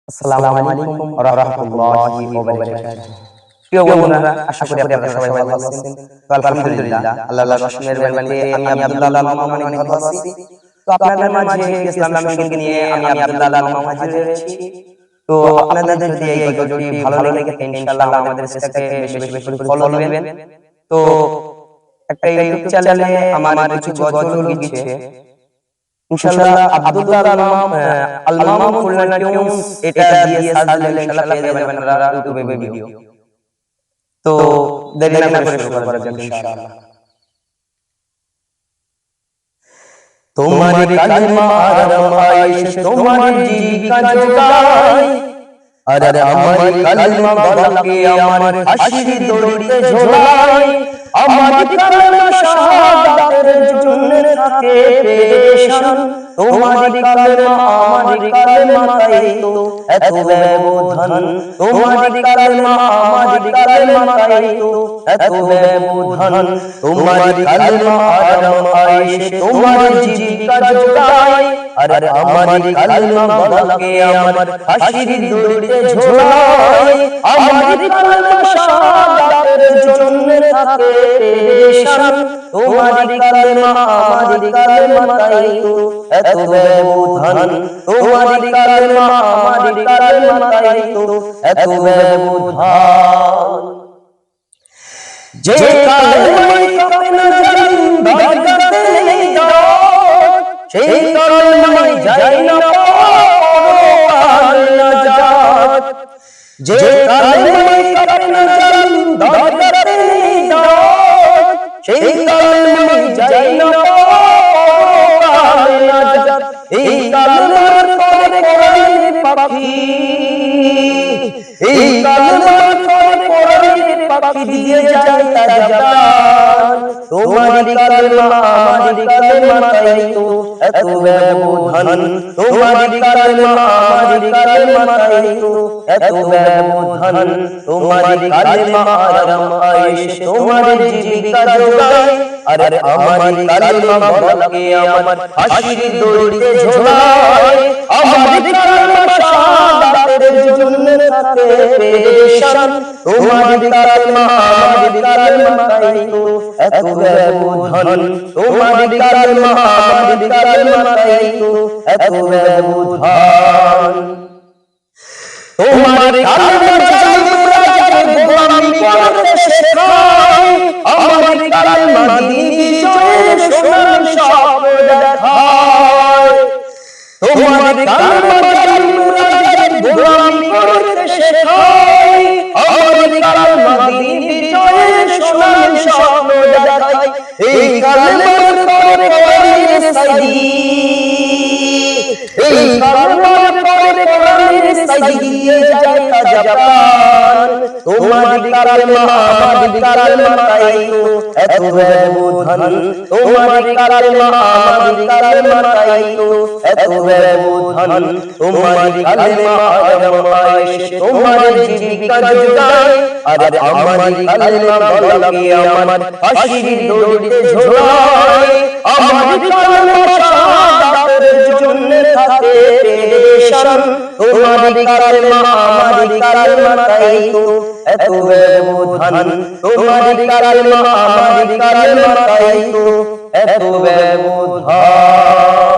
আসসালামু আলাইকুম ওয়া রাহমাতুল্লাহি ওয়া বারাকাতুহু। প্রিয় বন্ধুরা, আশা করি আপনারা সবাই ভালো আছেন। তো আলহামদুলিল্লাহ, আল্লাহর অশেষ মেহেরবানিতে আমি আব্দুল্লাহ আল মামুন অনেক ভালো আছি। তো আপনাদের মাঝে ইসলামিক সঙ্গীত নিয়ে আমি আব্দুল্লাহ আল মামুন হাজির হয়েছি। তো আপনাদের যদি এই ভিডিওটি ভালো লেগে থাকে ইনশাআল্লাহ আমাদের পেজটাকে বেশি বেশি করে ফলো দিবেন। তো একটা ইউটিউব চ্যানেলে আমার কিছু গজল গীছে ইনশাআল্লাহ আব্দুল্লাহ আল মামুন খুলনা টিউনস এটা দিয়ে সার্চ দিলে ইনশাআল্লাহ পেয়ে যাবেন আপনারা ইউটিউবে ভিডিও। তো দেরি না করে শুরু করা যাক ইনশাআল্লাহ। তোমার কালিমা আর আয়েশ তোমার জীবিকা যোগায়, আর আমার কালিমা গলাকে আমার হাসির দড়িতে ঝোলায়। আমার কালিমা শাহাদাতের জন্য থাকে পেরেশান, তোমার কালিমা আমার কালিমা তাই তো এত ব্যবধান। তোমার কালিমা আমার কালিমা তাই তো এত ব্যবধান। তোমার কালিমা আর আয়েশ তোমার জীবিকা যোগায়, আর আমার কালিমা গলাকে আমার হাসির দড়িতে ঝোলায়। আমার কালিমা শাহাদাতের জন্য থাকে পেরেশান, তোমার কালিমা আমার কালিমা তাই তো এত ব্যবধান। তোমার কালিমা আমার কালিমা তাই তো এত ব্যবধান। যে কালিমায় কাঁপে না জালিম বাগাতে দাঁত, সেই কালিমায় যায় না পরকাল নাজাত। যে কালিমায় কাঁপে না জালিম বাগাতে দাঁত, সেই কালিমায় যায় না পরকাল নাজাত। এই কালিমার পরে কোরআনের পাখি, এই কালিমার পরে কোরআনের পাখি দিয়ে যায় তাজাবান। তোমার কালিমা আমার কালিমা তাই তো এত ব্যবধান। তোমার কালিমা আমার কালিমা তাই তো এত ব্যবধান। তোমার কালিমা আর আয়েশ তোমার জীবিকা যোগায়, আর আমার কালিমা গলাকে আমার হাসির দড়িতে ঝোলায়। আমার কালিমা শাহাদাতের জন্য থাকে পেরেশান, তোমার কালিমা আমার কালিমা তাই তো এত ব্যবধান। তোমার কালিমা আমার কালিমা তাই তো এত ব্যবধান। তোমার কালিমা জালিমরা যারা গোলামি করতে শেখায়, আমার কালিমা দিন বিজয়ের সোনার স্বপ্ন দেখায়। তোমার কালিমা জালিমরা যারা গোলামি করতে শেখায়, আমার কালিমা দিন বিজয়ের সোনার স্বপ্ন দেখায়। এই কালিমার পরে কোরআনের সাইদি, এই কালিমার পরে কোরআনের সাইদি দিয়ে যায় তাজাবান। তোমার কালিমা আমার কালিমা তাই তো এত ব্যবধান। তোমার কালিমা আমার কালিমা তাই তো এত ব্যবধান। তোমার কালিমা আর আয়েশ তোমার জীবিকা যোগায়, আর আমার কালিমা গলাকে আমার হাসির দড়িতে ঝোলায়। আমার কালিমা শাহাদাতের জন্য থাকে পেরেশান, তোমার কালিমা আমার কালিমা তাই তো এত ব্যবধান। তোমার কালিমা আমার কালিমা তাই তো এত ব্যবধান।